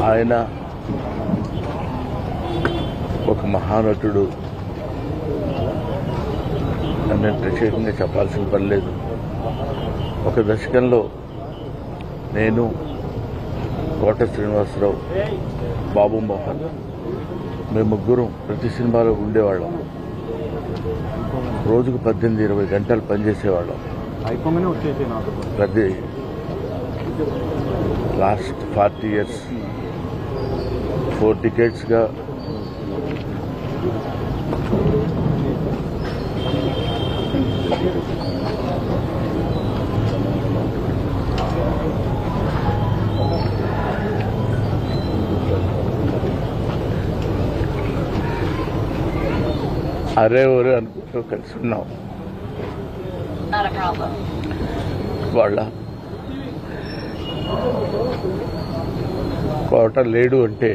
ఆయన ఒక మహానటుడు నేను ప్రత్యేకంగా చెప్పాల్సిన పని లేదు. ఒక దశకంలో నేను, కోట శ్రీనివాసరావు, బాబు మోహన్ మేము ముగ్గురం ప్రతి సినిమాలో ఉండేవాళ్ళం. రోజుకు 18-20 గంటలు పనిచేసేవాళ్ళం. ప్రతి లాస్ట్ 40 years 4 decades-గా అరే ఒరే అనుకుంటూ కలిసి ఉన్నాం. వాళ్ళ కోట లేడు అంటే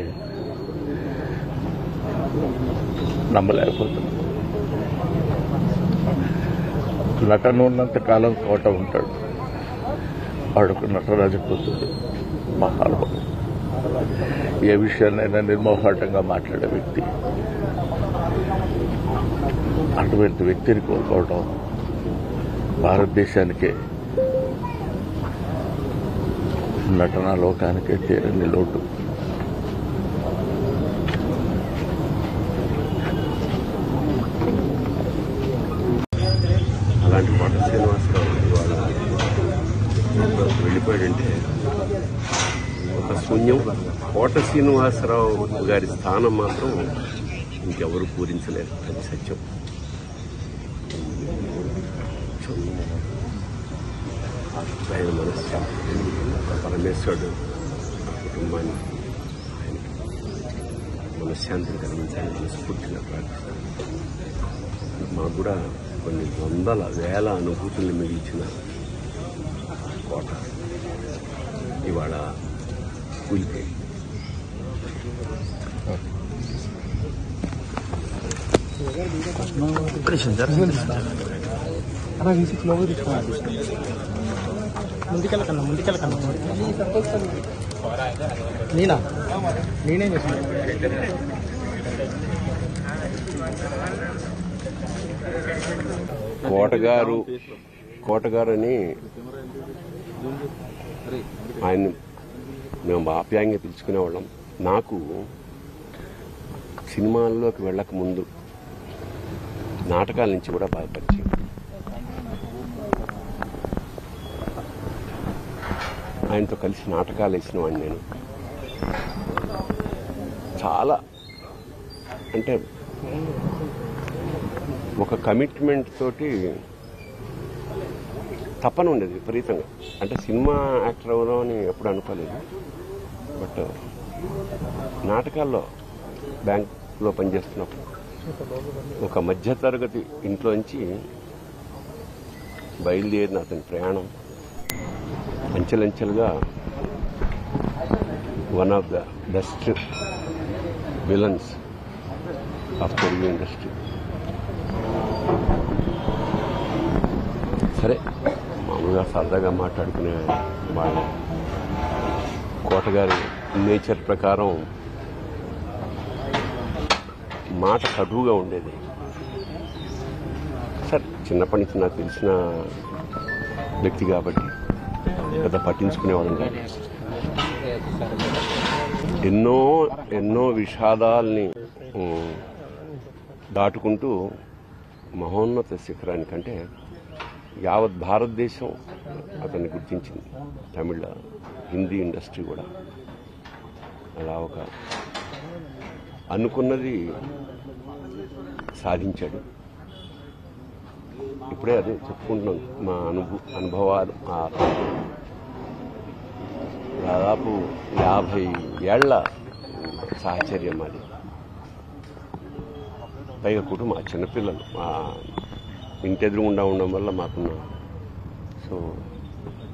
నమ్మలేకపోతున్నాం. నటన ఉన్నంత కాలం కోట ఉంటాడు. వాడుకు నటరాజపోతుంది. మహానుభావుడు. ఏ విషయాన్నైనా నిర్మోహాటంగా మాట్లాడే వ్యక్తి. అటువంటి వ్యక్తిని కోల్పోవడం భారతదేశానికే, నటనా లోకానికే తీరని లోటు. అలాంటి కోట శ్రీనివాసరావు ఇవాళ వెళ్ళిపోయాడంటే ఒక శూన్యం. కోట శ్రీనివాసరావు గారి స్థానం మాత్రం ఇంకెవరు పూరించలేరు. అది సత్యం. ఆయన మనస్సు పరమేశ్వరుడు కుటుంబాన్ని మనశ్శాంతిని కలిగించాలని మనస్ఫూర్తిగా ప్రార్థిస్తాను. మాకు కూడా కొన్ని వందల వేల అనుభూతుల్ని మిగిల్చిన కోట ఇవాళ కూలిపోయి. నేనేం చేస్తాను కోటగారు అని ఆయన మేము ఆప్యాయంగా పిలుచుకునేవాళ్ళం. నాకు సినిమాల్లోకి వెళ్ళక ముందు నాటకాల నుంచి కూడా బాగా పరిచయం. ఆయనతో కలిసి నాటకాలు వేసిన వాడిని నేను. చాలా అంటే ఒక కమిట్మెంట్ తోటి తపన ఉండేది విపరీతంగా. అంటే సినిమా యాక్టర్ అవుదాం అని ఎప్పుడు అనుకోలేదు. బట్ నాటకాల్లో బ్యాంక్లో పనిచేస్తున్నప్పుడు ఒక మధ్యతరగతి ఇంట్లోంచి బయలుదేరిన అతని ప్రయాణం అంచెలంచెలుగా one of the best villains of Telugu industry. సరే, మామూలుగా సరదాగా మాట్లాడుకునే వాళ్ళ కోటగారి నేచర్ ప్రకారం మాట కటువుగా ఉండేది. సరే, చిన్నప్పటి నుంచి నాకు తెలిసిన వ్యక్తి కాబట్టి పెద్ద పట్టించుకునేవాళ్ళం కాదు. ఎన్నో విషాదాల్ని దాటుకుంటూ మహోన్నత శిఖరానికంటే యావత్ భారతదేశం అతన్ని గుర్తించింది. తమిళ, హిందీ ఇండస్ట్రీ కూడా. అలా ఒక అనుకున్నది సాధించాడు. ఇప్పుడే అదే చెప్పుకుంటున్నాం, మా అనుభవాలు. దాదాపు 50 ఏళ్ల సాహచర్యం అది. పైగా కుటుంబం, చిన్నపిల్లలు ఇంటెదురుగుండా ఉండడం వల్ల మాకున్న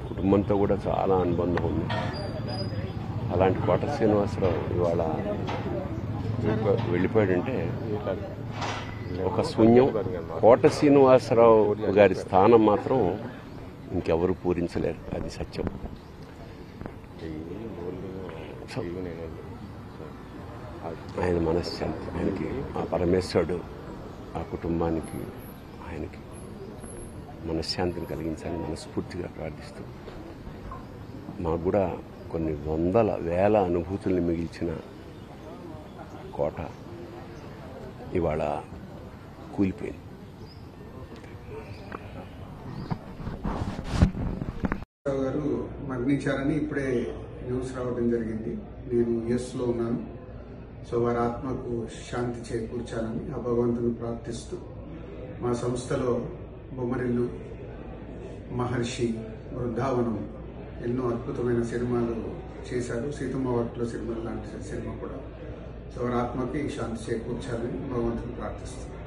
కుటుంబంతో కూడా చాలా అనుబంధం ఉంది. అలాంటి కోట శ్రీనివాసరావు ఇవాళ వెళ్ళిపోయాడంటే ఒక శూన్యం. కోట శ్రీనివాసరావు గారి స్థానం మాత్రం ఇంకెవరు పూరించలేరు. అది సత్యం. సంతోషం. ఆయన మనశ్శాంతి, ఆయనకి ఆ పరమేశ్వరుడు ఆ కుటుంబానికి ఆయనకి మనశ్శాంతిని కలిగించాలని మనస్ఫూర్తిగా ప్రార్థిస్తూ, మాకు కూడా కొన్ని వందల వేల అనుభూతుల్ని మిగిల్చిన కోట ఇవాళ కూలిపోయింది. గారు మరణించారని ఇప్పుడే న్యూస్ రావడం జరిగింది. నేను యుఎస్లో ఉన్నాను. సో వారి ఆత్మకు శాంతి చేకూర్చాలని ఆ భగవంతుని ప్రార్థిస్తూ, మా సంస్థలో బొమ్మరిల్లు, మహర్షి, బృందావనం ఎన్నో అద్భుతమైన సినిమాలు చేశారు. సీతమ్మ వాటిలో సినిమాలు లాంటి సినిమా కూడా. సో వారి ఆత్మకి శాంతి చేకూర్చాలని భగవంతుని ప్రార్థిస్తున్నాను.